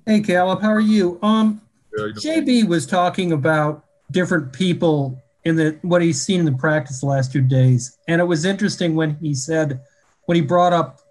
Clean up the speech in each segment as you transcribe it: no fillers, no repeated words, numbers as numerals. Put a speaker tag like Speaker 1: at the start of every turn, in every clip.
Speaker 1: Hey Caleb, how are you?
Speaker 2: Yeah, you know,
Speaker 1: JB was talking about different people in the what he's seen in the practice the last 2 days, and it was interesting when he brought up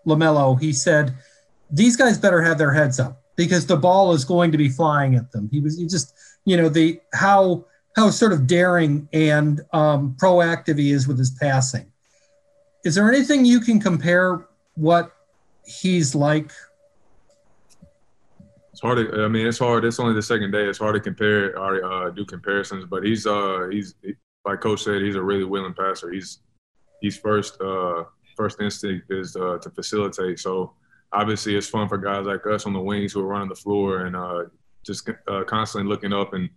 Speaker 1: Lamelo, he said these guys better have their heads up because the ball is going to be flying at them. He just the how sort of daring and proactive he is with his passing. Is there anything you can compare what he's like?
Speaker 2: it's hard to. I mean, it's hard. It's only the second day. It's hard to compare or do comparisons. But like Coach said, he's a really willing passer. He's first instinct is to facilitate. So obviously, it's fun for guys like us on the wings who are running the floor and just constantly looking up and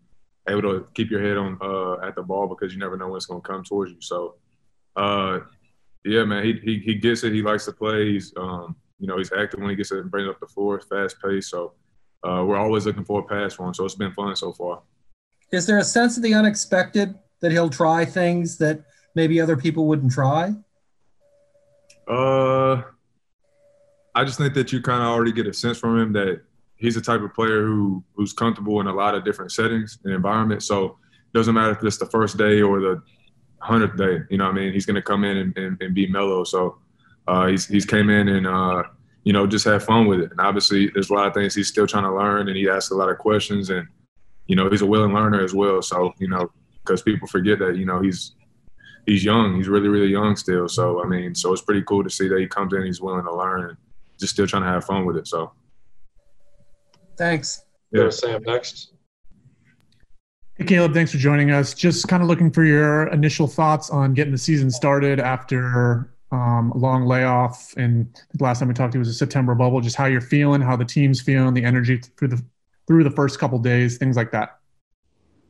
Speaker 2: able to keep your head on at the ball because you never know when it's going to come towards you. So uh, yeah, man, he gets it. He likes to play. He's active when he gets it and brings up the floor, fast pace. So we're always looking for a pass for him. So it's been fun so far.
Speaker 1: Is there a sense of the unexpected that he'll try things that maybe other people wouldn't try?
Speaker 2: Uh, I just think that you kind of already get a sense from him that he's the type of player who's comfortable in a lot of different settings and environments. So it doesn't matter if it's the first day or the 100th day. You know what I mean? He's going to come in and be mellow. So he's came in and just had fun with it. And obviously, there's a lot of things he's still trying to learn, and he asks a lot of questions. And he's a willing learner as well. So because people forget that he's young. He's really, really young still. So, I mean, so it's pretty cool to see that he comes in, he's willing to learn and just still trying to have fun with it. So,
Speaker 1: Thanks.
Speaker 3: Go to Sam next.
Speaker 4: Hey, Caleb, thanks for joining us. Just kind of looking for your initial thoughts on getting the season started after a long layoff. And the last time we talked to you was a September bubble. Just how you're feeling, how the team's feeling, the energy through the first couple days, things like that.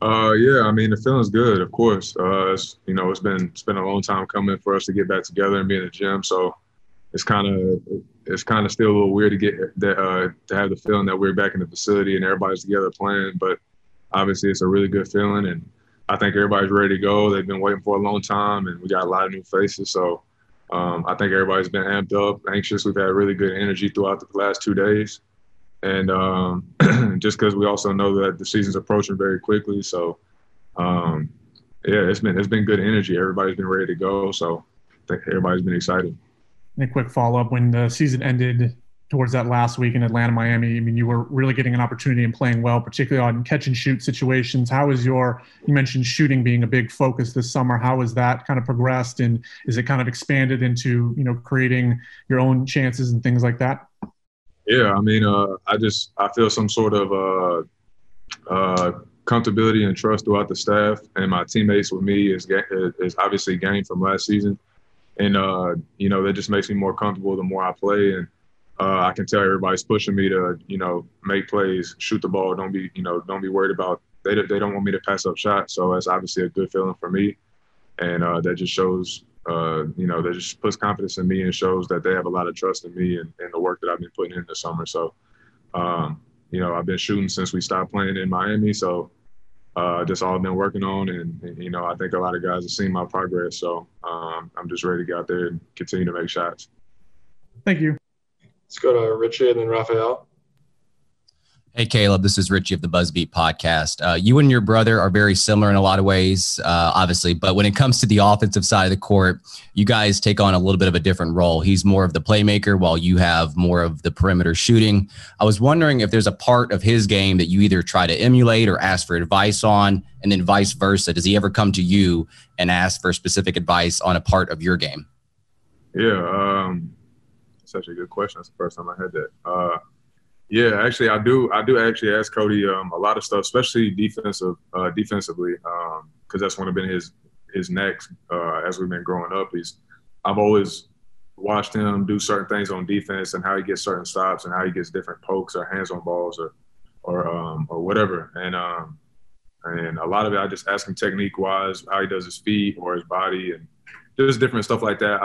Speaker 2: Yeah, I mean, the feeling's good, of course. It's been a long time coming for us to get back together and be in the gym. So it's kind of still a little weird to get that to have the feeling that we're back in the facility and everybody's together playing. But obviously, it's a really good feeling, and I think everybody's ready to go. They've been waiting for a long time, and we got a lot of new faces. So I think everybody's been amped up, anxious. We've had really good energy throughout the last 2 days. And just because we also know that the season's approaching very quickly, so yeah, it's been good energy. Everybody's been ready to go, so I think everybody's been excited.
Speaker 4: And a quick follow-up: when the season ended towards that last week in Atlanta, Miami, I mean, you were really getting an opportunity and playing well, particularly on catch and shoot situations. How is you mentioned shooting being a big focus this summer. How has that kind of progressed, and is it kind of expanded into creating your own chances and things like that?
Speaker 2: Yeah, I mean, I feel some sort of comfortability and trust throughout the staff, and my teammates with me is obviously gained from last season, and that just makes me more comfortable the more I play, and I can tell everybody's pushing me to make plays, shoot the ball, don't be worried about they don't want me to pass up shots, so that's obviously a good feeling for me, and that just shows. That just puts confidence in me and shows that they have a lot of trust in me and the work that I've been putting in this summer. So, I've been shooting since we stopped playing in Miami. So, just all I've been working on. And I think a lot of guys have seen my progress. So, I'm just ready to get out there and continue to make shots.
Speaker 4: Thank you.
Speaker 3: Let's go to Richie and then Raphael.
Speaker 5: Hey, Caleb, this is Richie of the Buzzbeat podcast. You and your brother are very similar in a lot of ways, obviously, but when it comes to the offensive side of the court, you guys take on a little bit of a different role. He's more of the playmaker while you have more of the perimeter shooting. I was wondering if there's a part of his game that you either try to emulate or ask for advice on, and then vice versa. Does he ever come to you and ask for specific advice on a part of your game?
Speaker 2: Yeah, such a good question. That's the first time I had that. Yeah, actually, I do actually ask Cody a lot of stuff, especially defensively, because that's one of been his necks as we've been growing up. I've always watched him do certain things on defense and how he gets certain stops and how he gets different pokes or hands on balls or whatever. And a lot of it, I just ask him technique wise, how he does his feet or his body and just different stuff like that.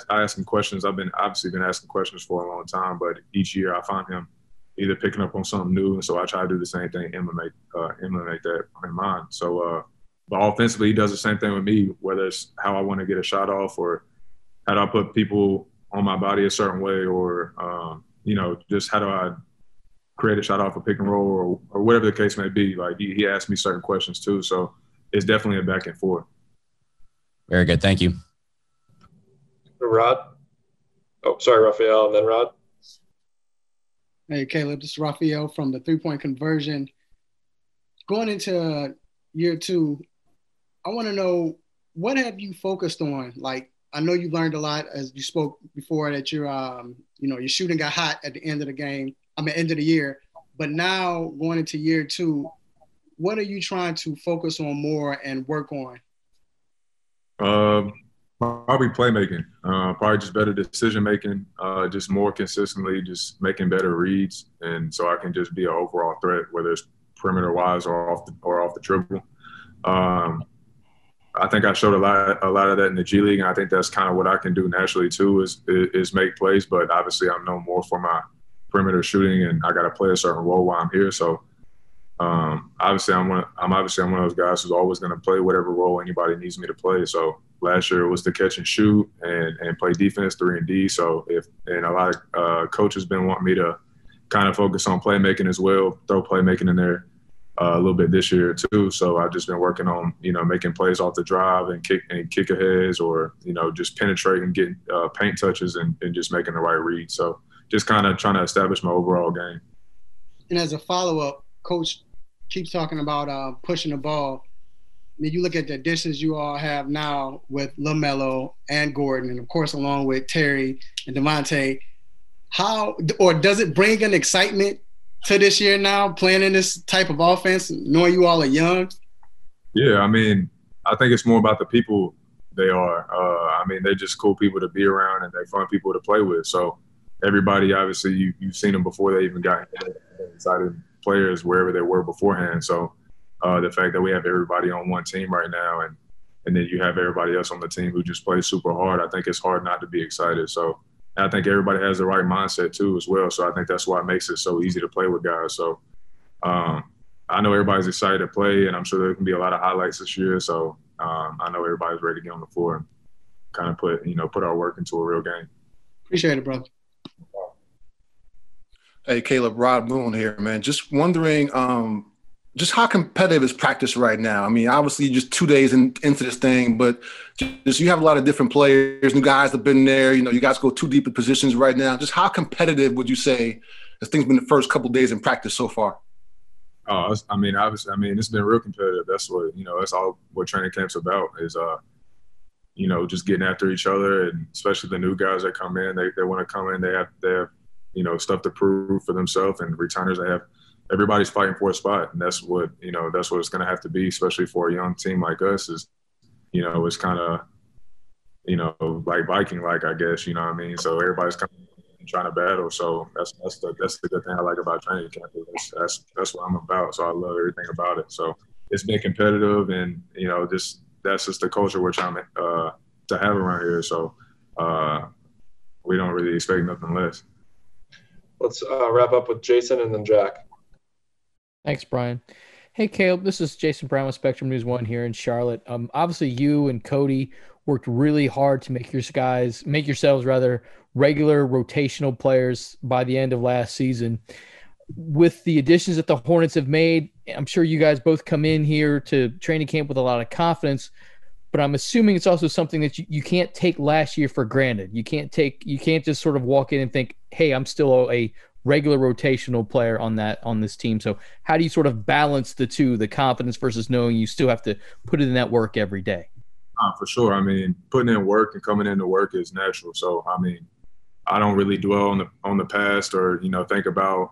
Speaker 2: I ask him questions. I've been asking questions for a long time, but each year I find him either picking up on something new, and so I try to do the same thing, implement that in mine. So, but offensively, he does the same thing with me, whether it's how I want to get a shot off or how do I put people on my body a certain way or, just how do create a shot off a pick and roll or whatever the case may be. Like he asked me certain questions too. So it's definitely a back and forth.
Speaker 5: Very good. Thank you.
Speaker 3: Rod? Oh, sorry, Raphael, and then Rod.
Speaker 6: Hey, Caleb, this is Raphael from the 3-point conversion. Going into year 2, I want to know, what have you focused on? Like, I know you learned a lot as you spoke before that your shooting got hot at the end of the game. End of the year. But now going into year 2, what are you trying to focus on more and work on?
Speaker 2: Probably playmaking. Probably just better decision making. Just more consistently, just making better reads, and so I can just be an overall threat, whether it's perimeter wise or off the dribble. I think I showed a lot of that in the G League, and I think that's kind of what I can do naturally too, is make plays. But obviously, I'm known more for my perimeter shooting, and I got to play a certain role while I'm here. So obviously, I'm one of those guys who's always going to play whatever role anybody needs me to play. So last year it was to catch and shoot and play defense 3 and D. So a lot of coaches been wanting me to kind of focus on playmaking as well, throw playmaking in there a little bit this year too. So I've just been working on, making plays off the drive and kick aheads, or, just penetrating, getting paint touches and just making the right read. So just kind of trying to establish my overall game.
Speaker 6: And as a follow-up, Coach keeps talking about pushing the ball. I mean, you look at the additions you all have now with LaMelo and Gordon, and of course along with Terry and DeMonte. Does it bring an excitement to this year now, playing in this type of offense, knowing you all are young?
Speaker 2: Yeah, I mean, I think it's more about the people they are. They're just cool people to be around, and they're fun people to play with. So everybody, obviously, you've seen them before they even got here. They're excited players wherever they were beforehand. So the fact that we have everybody on one team right now, and then you have everybody else on the team who just plays super hard, I think it's hard not to be excited. So I think everybody has the right mindset too as well. So I think that's why it makes it so easy to play with guys. So I know everybody's excited to play, and I'm sure there can be a lot of highlights this year. So I know everybody's ready to get on the floor and kind of put our work into a real game.
Speaker 6: Appreciate it, brother.
Speaker 7: Hey, Caleb, Rod Boone here, man. Just wondering, just how competitive is practice right now? I mean, obviously just 2 days into this thing, but just you have a lot of different players, new guys have been there. You guys go too deep in positions right now. Just how competitive would you say has things been the first couple of days in practice so far?
Speaker 2: Obviously, it's been real competitive. That's what, that's all what training camp's about is, just getting after each other, and especially the new guys that come in, they want to come in, they have stuff to prove for themselves, and returners, everybody's fighting for a spot, and that's what it's going to have to be, especially for a young team like us. Is it's kind of like Viking-like, I guess. You know what I mean? So everybody's kind of trying to battle. So that's the good thing I like about training camp. That's what I'm about. So I love everything about it. So it's been competitive, and that's just the culture we're trying to have around here. So we don't really expect nothing less.
Speaker 3: Let's wrap up with Jason and then Jack.
Speaker 8: Thanks, Brian. Hey, Caleb, this is Jason Brown with Spectrum News 1 here in Charlotte. Obviously, you and Cody worked really hard to make yourselves regular rotational players by the end of last season. With the additions that the Hornets have made, I'm sure you guys both come in here to training camp with a lot of confidence, but I'm assuming it's also something that you can't take last year for granted. You can't just sort of walk in and think, hey, I'm still a regular rotational player on this team. So how do you sort of balance the two, the confidence versus knowing you still have to put in that work every day?
Speaker 2: For sure. Putting in work and coming into work is natural. So, I don't really dwell on the past or, think about,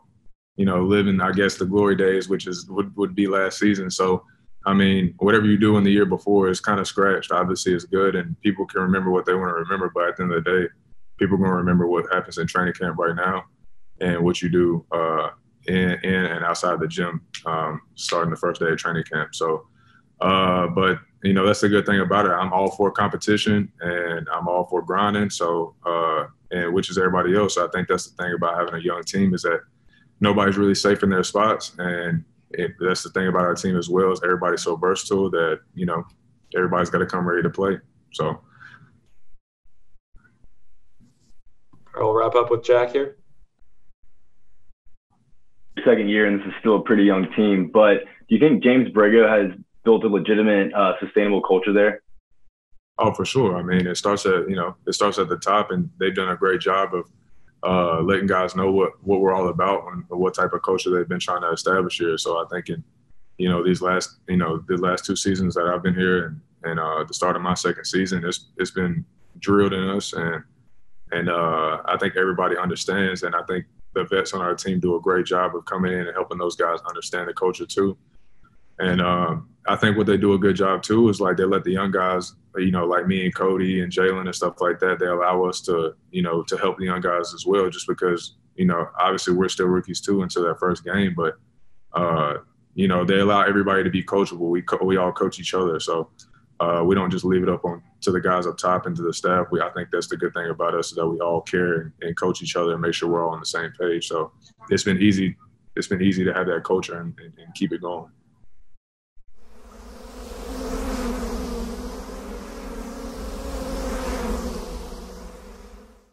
Speaker 2: living, I guess, the glory days, which would be last season. So, whatever you do in the year before is kind of scratched. Obviously, it's good, and people can remember what they want to remember. But at the end of the day, people are going to remember what happens in training camp right now and what you do in and outside the gym starting the first day of training camp. So, but, that's the good thing about it. I'm all for competition, and I'm all for grinding. So, and which is everybody else. So I think that's the thing about having a young team is that nobody's really safe in their spots. And that's the thing about our team as well, is everybody's so versatile that, everybody's got to come ready to play. So.
Speaker 3: I'll wrap up with Jack here.
Speaker 9: second year, and this is still a pretty young team. But do you think James Borrego has built a legitimate, sustainable culture there?
Speaker 2: Oh, for sure. I mean, it starts at the top, and they've done a great job of letting guys know what we're all about and what type of culture they've been trying to establish here. So I think the last 2 seasons that I've been here and the start of my second season, it's been drilled in us, and I think everybody understands, and I think the vets on our team do a great job of coming in and helping those guys understand the culture too. And I think what they do a good job too is like they let the young guys, like me and Cody and Jalen and stuff like that, they allow us to help the young guys as well, just because, obviously we're still rookies too until that first game, but, they allow everybody to be coachable. We all coach each other. So we don't just leave it up to the guys up top and to the staff. I think that's the good thing about us, is that we all care and coach each other and make sure we're all on the same page. So it's been easy to have that culture and keep it going.